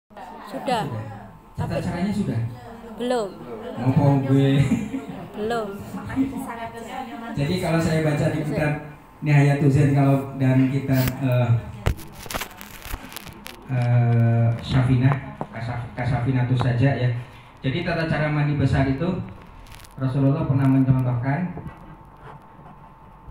Sudah. Sudah. Tata caranya sudah? Belum. Ngomong gue. Belum. Jadi kalau saya baca di kitab Nihayatul Zain kalau dan kitab Syafinah, Kasafinatus saja ya. Jadi tata cara mandi besar itu Rasulullah pernah mencontohkan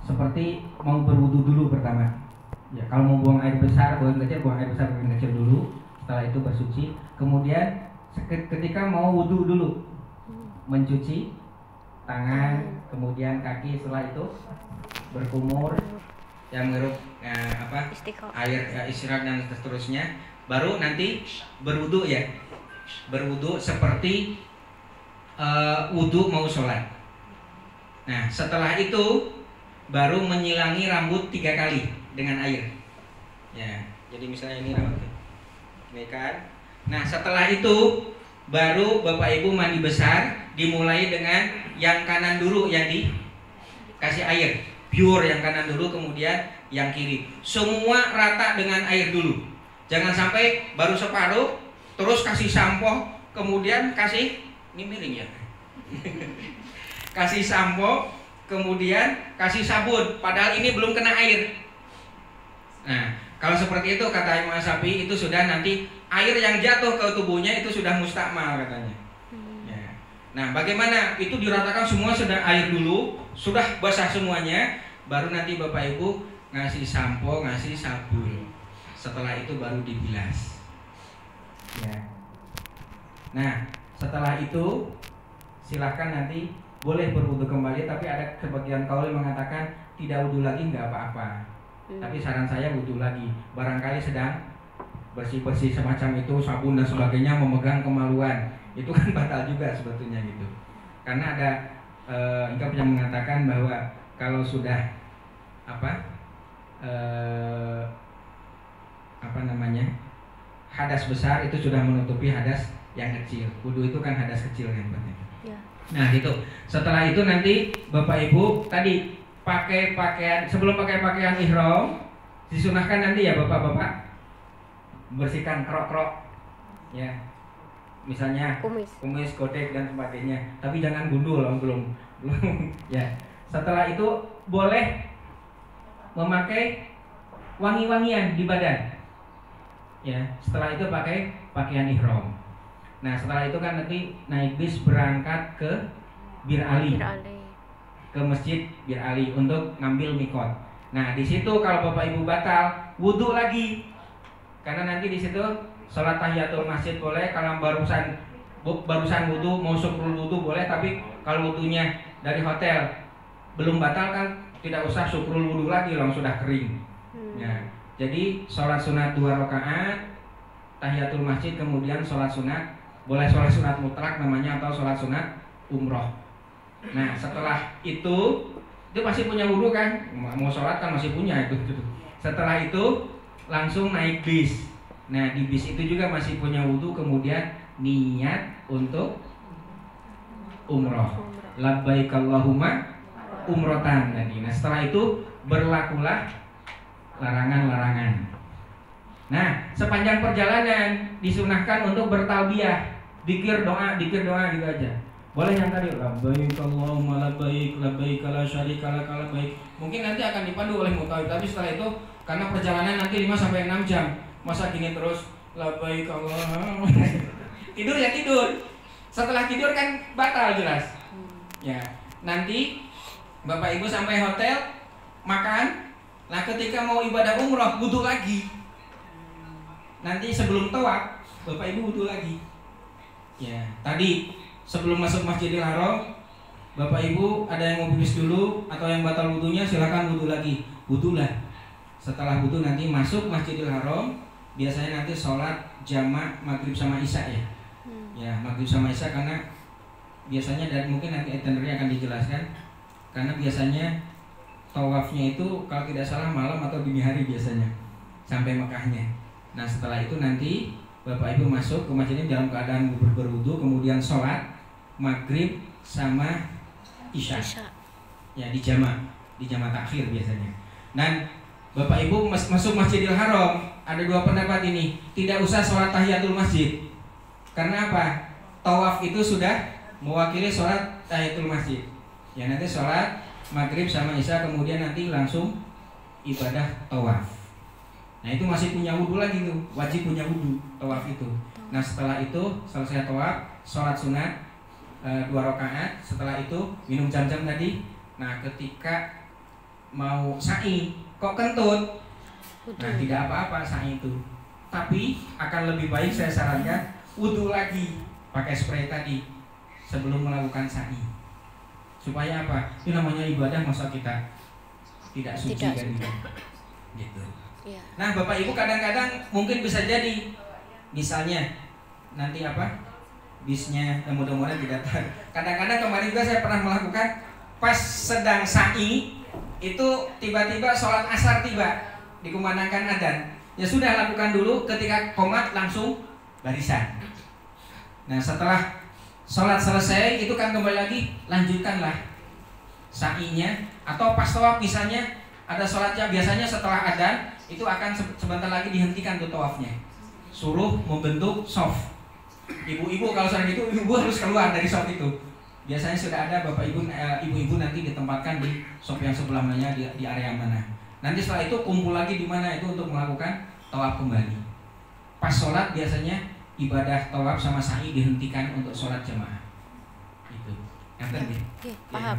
seperti mau berwudu dulu pertama. Ya, kalau mau buang air besar, buang air besar, buang kecil dulu. Setelah itu bersuci. Kemudian ketika mau wudu dulu, mencuci tangan, kemudian kaki. Setelah itu berkumur, yang menghirup air istirahat dan seterusnya. Baru nanti berwudu ya. Berwudu seperti wudu mau sholat. Nah, setelah itu baru menyilangi rambut 3 kali dengan air. Ya, jadi misalnya ini rambut, ini kan. Nah, setelah itu baru Bapak Ibu mandi besar, dimulai dengan yang kanan dulu yang dikasih air, pure yang kanan dulu, kemudian yang kiri. Semua rata dengan air dulu. Jangan sampai baru separuh, terus kasih sampo, kemudian kasih ini miring ya. Kasih sampo, kemudian kasih sabun, padahal ini belum kena air. Nah, kalau seperti itu kata Imam Syafi'i itu sudah nanti air yang jatuh ke tubuhnya itu sudah mustakmal katanya. Ya. Nah, bagaimana itu diratakan semua sudah air dulu, sudah basah semuanya, baru nanti Bapak Ibu ngasih sampo, ngasih sabun. Setelah itu baru dibilas. Ya. Nah, setelah itu silahkan nanti boleh berwudu kembali, tapi ada sebagian kaul yang mengatakan tidak wudu lagi nggak apa-apa. Tapi saran saya wudu lagi. Barangkali sedang bersih-bersih semacam itu, sabun dan sebagainya, memegang kemaluan, itu kan batal juga sebetulnya gitu. Karena ada engkau yang mengatakan bahwa kalau sudah hadas besar itu sudah menutupi hadas yang kecil. Wudu itu kan hadas kecil kan berarti. Ya. Nah gitu. Setelah itu nanti Bapak Ibu tadi pakai pakaian, sebelum pakai pakaian ihram disunahkan nanti ya bapak-bapak bersihkan krok-krok ya, misalnya kumis, godek dan sebagainya, tapi jangan gundul belum ya. Setelah itu boleh memakai wangi-wangian di badan ya. Setelah itu pakai pakaian ihram. Nah setelah itu kan nanti naik bis berangkat ke Bir Ali, ke masjid Bir Ali untuk ngambil mikot. Nah di situ kalau Bapak Ibu batal wudu lagi, karena nanti di situ sholat tahiyatul masjid boleh. Kalau barusan wudu mau syukrul wudu boleh, tapi kalau wudunya dari hotel belum batal kan tidak usah syukrul wudu lagi, langsung sudah kering. Ya, jadi sholat sunat 2 rakaat tahiyatul masjid, kemudian sholat sunat, boleh sholat sunat mutlak namanya atau sholat sunat umroh. Nah setelah itu masih punya wudu kan, mau sholat kan masih punya itu. Setelah itu langsung naik bis. Nah di bis itu juga masih punya wudu, kemudian niat untuk umroh, labbaik Allahumma umrotan tadi. Nah setelah itu berlakulah larangan-larangan. Nah sepanjang perjalanan disunahkan untuk bertalbiyah, dikir doa gitu aja. Boleh yang tadi labbaik Allahumma labbaik, labbaik la syarika lak labbaik. Mungkin nanti akan dipandu oleh mutawif, tapi setelah itu karena perjalanan nanti 5 sampai 6 jam, masa gini terus labbaik Allahumma. Tidur ya tidur. Setelah tidur kan batal jelas. Ya, nanti Bapak Ibu sampai hotel makan. Nah, ketika mau ibadah umroh wudu lagi. Nanti sebelum tawaf Bapak Ibu wudu lagi. Ya, tadi sebelum masuk Masjidil Haram, Bapak Ibu ada yang mau pipis dulu atau yang batal wudunya silakan wudu lagi. Wudulah. Setelah wudu nanti masuk Masjidil Haram, biasanya nanti sholat jamak maghrib sama isya ya. Ya, maghrib sama isya, karena biasanya dan mungkin nanti itinerary akan dijelaskan. Karena biasanya tawafnya itu kalau tidak salah malam atau dini hari biasanya sampai Mekahnya. Nah setelah itu nanti Bapak Ibu masuk ke masjidnya dalam keadaan berwudu, kemudian sholat maghrib sama isya. Ya di jamak takhir biasanya. Dan Bapak Ibu masuk Masjidil Haram ada dua pendapat ini. Tidak usah sholat tahiyatul masjid. Karena apa? Tawaf itu sudah mewakili sholat tahiyatul masjid. Ya nanti sholat maghrib sama isya, kemudian nanti langsung ibadah tawaf. Nah itu masih punya wudhu lagi tuh, wajib punya wudhu tawaf itu. Nah setelah itu selesai tawaf, sholat sunat 2 rakaat. Setelah itu minum jam-jam tadi. Nah ketika mau sa'i kok kentut, nah tidak apa-apa sa'i itu, tapi akan lebih baik saya sarankan wudhu lagi pakai spray tadi sebelum melakukan sa'i. Supaya apa? Itu namanya ibadah, masa kita tidak suci kan gitu. Ya. Nah Bapak Ibu kadang-kadang mungkin bisa jadi misalnya nanti apa bisnya mudah-mudahan tidak tahu. Kadang-kadang kemarin juga saya pernah melakukan pas sedang sa'i itu tiba-tiba sholat asar tiba dikumandangkan adzan. Ya sudah lakukan dulu, ketika qomat langsung barisan. Nah setelah sholat selesai itu kan kembali lagi lanjutkanlah sa'inya, atau pas tawaf misalnya ada sholatnya biasanya setelah adzan itu akan sebentar lagi dihentikan tuh tawafnya, suruh membentuk shaf. Ibu-ibu kalau sering itu ibu harus keluar dari shaf itu. Biasanya sudah ada bapak ibu, ibu-ibu nanti ditempatkan di shaf yang sebelah mana, di area mana. Nanti setelah itu kumpul lagi di mana itu untuk melakukan tawaf kembali. Pas sholat biasanya ibadah tawaf sama sa'i dihentikan untuk sholat jemaah. Itu. Yang tadi. Paham.